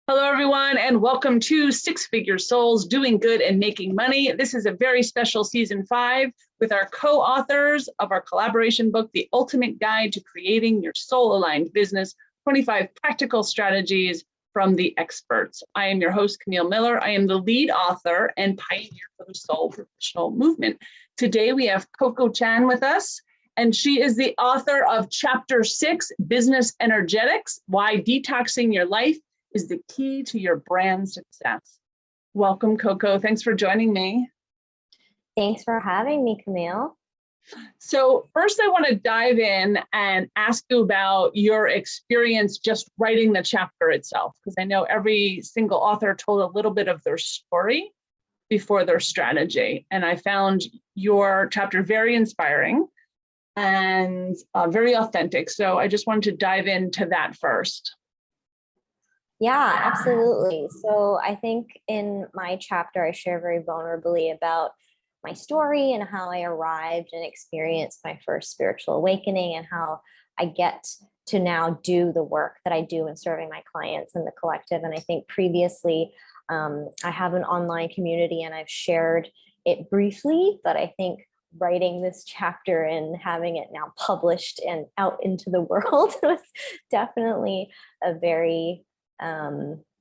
Hello, everyone, and welcome to Six Figure Souls, Doing Good and Making Money. This is a very special season 5 with our co-authors of our collaboration book, The Ultimate Guide to Creating Your Soul-Aligned Business, 25 Practical Strategies from the Experts. I am your host, Camille Miller. I am the lead author and pioneer for the Soul Professional Movement. Today, we have Coco Chan with us, and she is the author of Chapter 6, Business Energetics, Why Detoxing Your Life is the Key to Your Brand Success. Welcome, Coco. Thanks for joining me. Thanks for having me, Camille. So first I want to dive in and ask you about your experience just writing the chapter itself, because I know every single author told a little bit of their story before their strategy. And I found your chapter very inspiring and very authentic. So I just wanted to dive into that first. Yeah, absolutely. So I think in my chapter, I share very vulnerably about my story and how I arrived and experienced my first spiritual awakening and how I get to now do the work that I do in serving my clients in the collective. And I think previously I have an online community and I've shared it briefly, but I think writing this chapter and having it now published and out into the world was definitely a very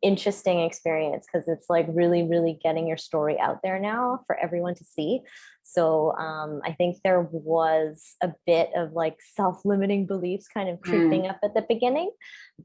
interesting experience, because it's like really getting your story out there now for everyone to see. So I think there was a bit of like self-limiting beliefs kind of creeping up at the beginning,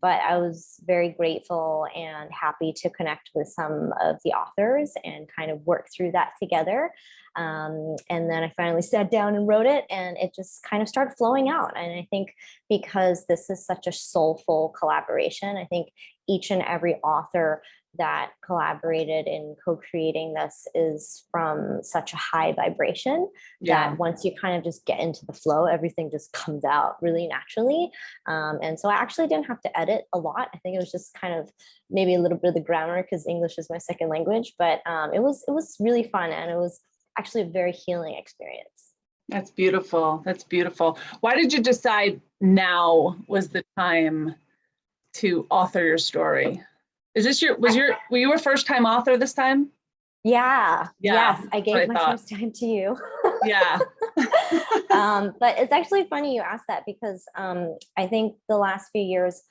but I was very grateful and happy to connect with some of the authors and kind of work through that together. And then I finally sat down and wrote it, and it just kind of started flowing out. And I think because this is such a soulful collaboration, I think each and every author that collaborated in co-creating this is from such a high vibration that once you kind of just get into the flow, everything just comes out really naturally. And so I actually didn't have to edit a lot. I think it was just kind of maybe a little bit of the grammar, because English is my second language, but it was really fun, and it was actually a very healing experience. That's beautiful. That's beautiful. Why did you decide now was the time to author your story? Is this were you a first time author this time? Yeah. Yes, I gave my first time to you. Yeah. But it's actually funny you asked that, because I think the last few years,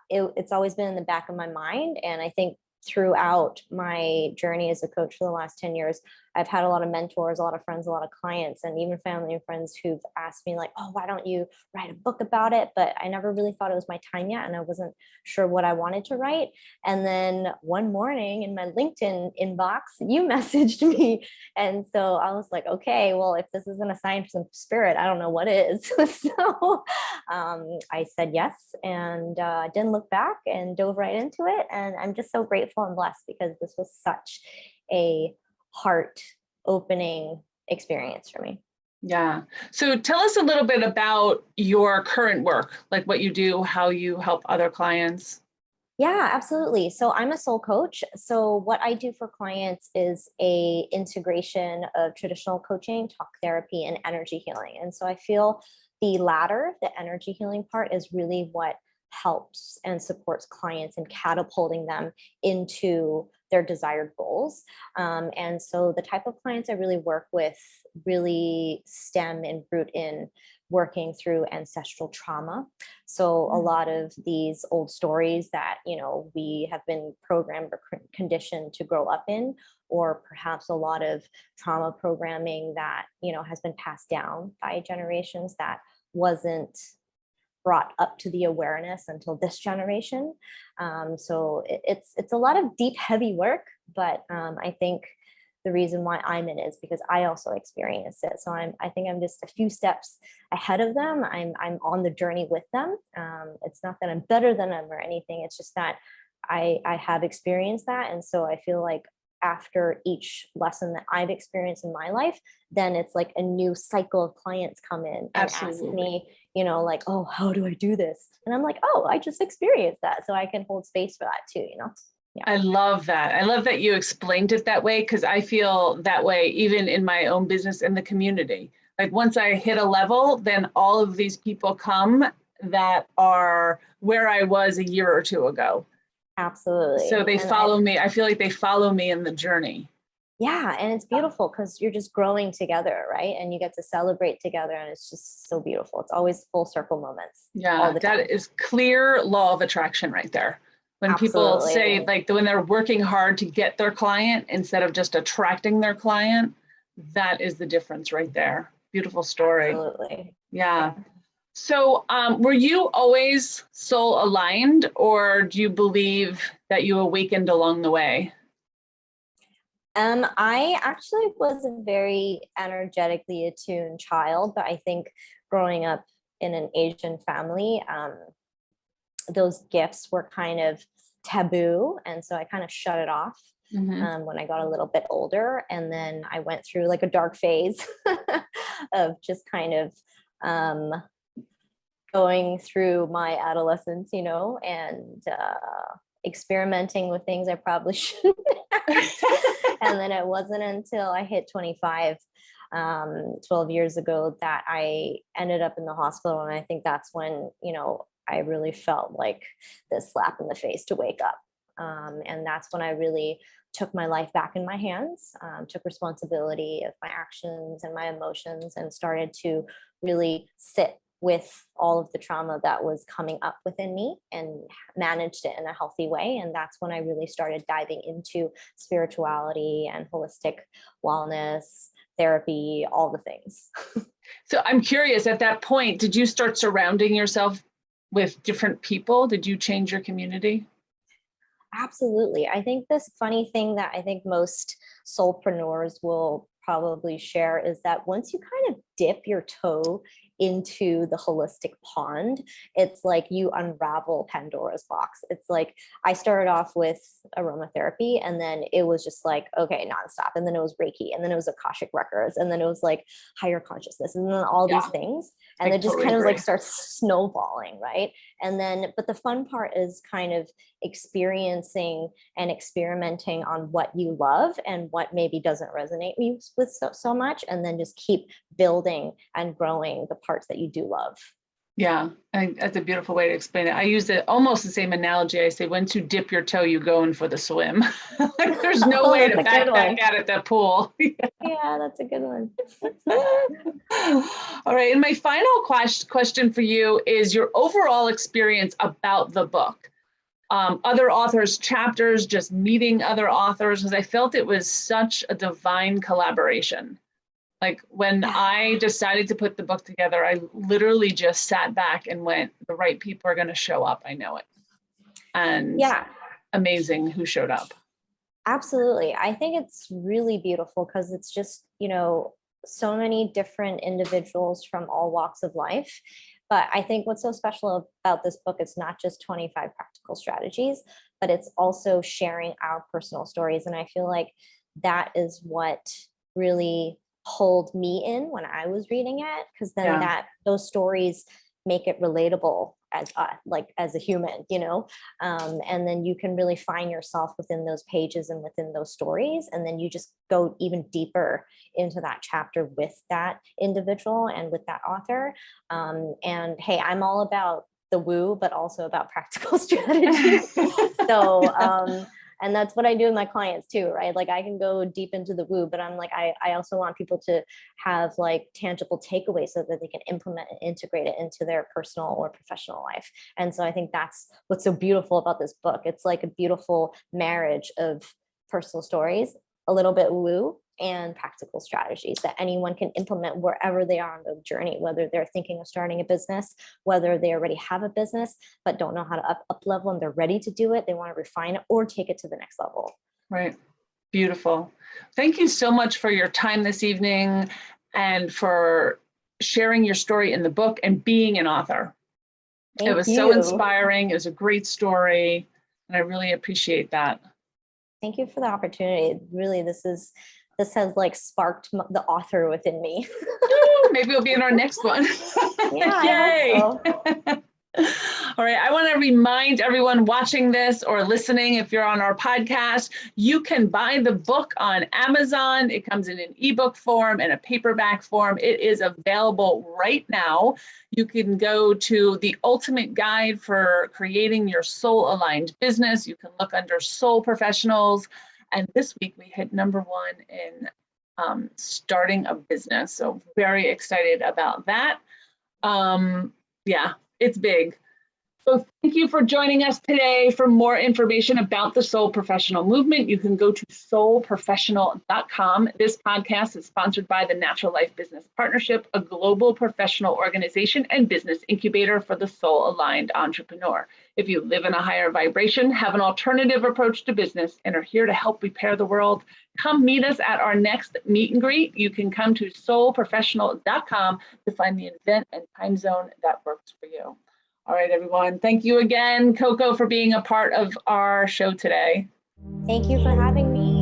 it's always been in the back of my mind. And I think throughout my journey as a coach for the last 10 years, I've had a lot of mentors, a lot of friends, a lot of clients, and even family and friends who've asked me like, oh, why don't you write a book about it? But I never really thought it was my time yet, and I wasn't sure what I wanted to write. And then one morning in my LinkedIn inbox, you messaged me. And so I was like, okay, well, if this isn't a sign from spirit, I don't know what is. So I said yes, and didn't look back and dove right into it. And I'm just so grateful and blessed, because this was such a heart-opening experience for me. Yeah. So tell us a little bit about your current work, like what you do, how you help other clients. Yeah, absolutely. So I'm a soul coach. So what I do for clients is a integration of traditional coaching, talk therapy, and energy healing. And so I feel the latter, the energy healing part, is really what helps and supports clients in catapulting them into their desired goals. And so the type of clients I really work with really stem and root in working through ancestral trauma. So a lot of these old stories that, we have been programmed or conditioned to grow up in, or perhaps a lot of trauma programming that, has been passed down by generations that wasn't brought up to the awareness until this generation. So it's a lot of deep, heavy work, but I think the reason why I'm in it is because I also experienced it. So I think I'm just a few steps ahead of them. I'm on the journey with them. It's not that I'm better than them or anything. It's just that I have experienced that. And so I feel like after each lesson that I've experienced in my life, then it's like a new cycle of clients come in and ask me, like, oh, how do I do this? And I'm like, oh, I just experienced that. So I can hold space for that too, Yeah. I love that. I love that you explained it that way, because I feel that way even in my own business and the community. Like once I hit a level, then all of these people come that are where I was a year or two ago. Absolutely. So they follow me. I feel like they follow me in the journey. Yeah. And it's beautiful because you're just growing together, right? And you get to celebrate together. And it's just so beautiful. It's always full circle moments. Yeah, that is clear law of attraction right there. When people say, like, when they're working hard to get their client instead of just attracting their client, that is the difference right there. Beautiful story. Absolutely. Yeah. So were you always soul aligned, or do you believe that you awakened along the way? I actually was a very energetically attuned child, but I think growing up in an Asian family, those gifts were kind of taboo. And so I kind of shut it off when I got a little bit older. And then I went through like a dark phase of just kind of going through my adolescence, you know, and experimenting with things I probably shouldn't. And then it wasn't until I hit 25, 12 years ago, that I ended up in the hospital. And I think that's when, you know, I really felt like this slap in the face to wake up. And that's when I really took my life back in my hands, took responsibility of my actions and my emotions, and started to really sit with all of the trauma that was coming up within me and managed it in a healthy way. And that's when I really started diving into spirituality and holistic wellness, therapy, all the things. So I'm curious, at that point, did you start surrounding yourself with different people? Did you change your community? Absolutely. I think this funny thing that I think most soulpreneurs will probably share is that once you kind of dip your toe into the holistic pond, it's like you unravel Pandora's box. It's like I started off with aromatherapy, and then it was just like, okay, nonstop. And then it was Reiki, and then it was Akashic records, and then it was like higher consciousness, and then all these things. And it just kind of like starts snowballing, right? And then, but the fun part is kind of experiencing and experimenting on what you love and what maybe doesn't resonate with so much, and then just keep building and growing the parts that you do love. Yeah, I think that's a beautiful way to explain it. I use it almost the same analogy. I say, once you dip your toe, you go in for the swim. Like, there's no way to back out at that pool. Yeah, that's a good one. All right, and my final question for you is your overall experience about the book. Other authors' chapters, just meeting other authors, because I felt it was such a divine collaboration. Like, when I decided to put the book together, I literally just sat back and went, the right people are going to show up. I know it. And yeah, amazing who showed up. Absolutely. I think it's really beautiful because it's just, you know, so many different individuals from all walks of life. But I think what's so special about this book, it's not just 25 practical strategies, but it's also sharing our personal stories. And I feel like that is what really pulled me in when I was reading it, because then those stories make it relatable as a human, you know, and then you can really find yourself within those pages and within those stories, and then you just go even deeper into that chapter with that individual and with that author. And hey, I'm all about the woo, but also about practical strategies. So and that's what I do with my clients too, right? Like, I can go deep into the woo, but I'm like, I also want people to have like tangible takeaways so that they can implement and integrate it into their personal or professional life. And so I think that's what's so beautiful about this book. It's like a beautiful marriage of personal stories, a little bit woo, and practical strategies that anyone can implement wherever they are on the journey, whether they're thinking of starting a business, whether they already have a business but don't know how to up level and they're ready to do it, they want to refine it or take it to the next level. Right. Beautiful. Thank you so much for your time this evening and for sharing your story in the book and being an author. It was so inspiring. It was a great story, and I really appreciate that. Thank you for the opportunity. Really, this has like sparked the author within me. Maybe it'll be in our next one. Yeah, Yay. I hope so. All right, I want to remind everyone watching this or listening, if you're on our podcast, you can buy the book on Amazon. It comes in an ebook form and a paperback form. It is available right now. You can go to the Ultimate Guide for Creating Your Soul Aligned Business. You can look under Soul Professionals. And this week we hit #1 in starting a business. So very excited about that. Yeah, it's big. So thank you for joining us today. For more information about the Soul Professional Movement, you can go to soulprofessional.com. This podcast is sponsored by the Natural Life Business Partnership, a global professional organization and business incubator for the soul-aligned entrepreneur. If you live in a higher vibration, have an alternative approach to business, and are here to help repair the world, come meet us at our next meet and greet. You can come to soulprofessional.com to find the event and time zone that works for you. All right, everyone. Thank you again, Coco, for being a part of our show today. Thank you for having me.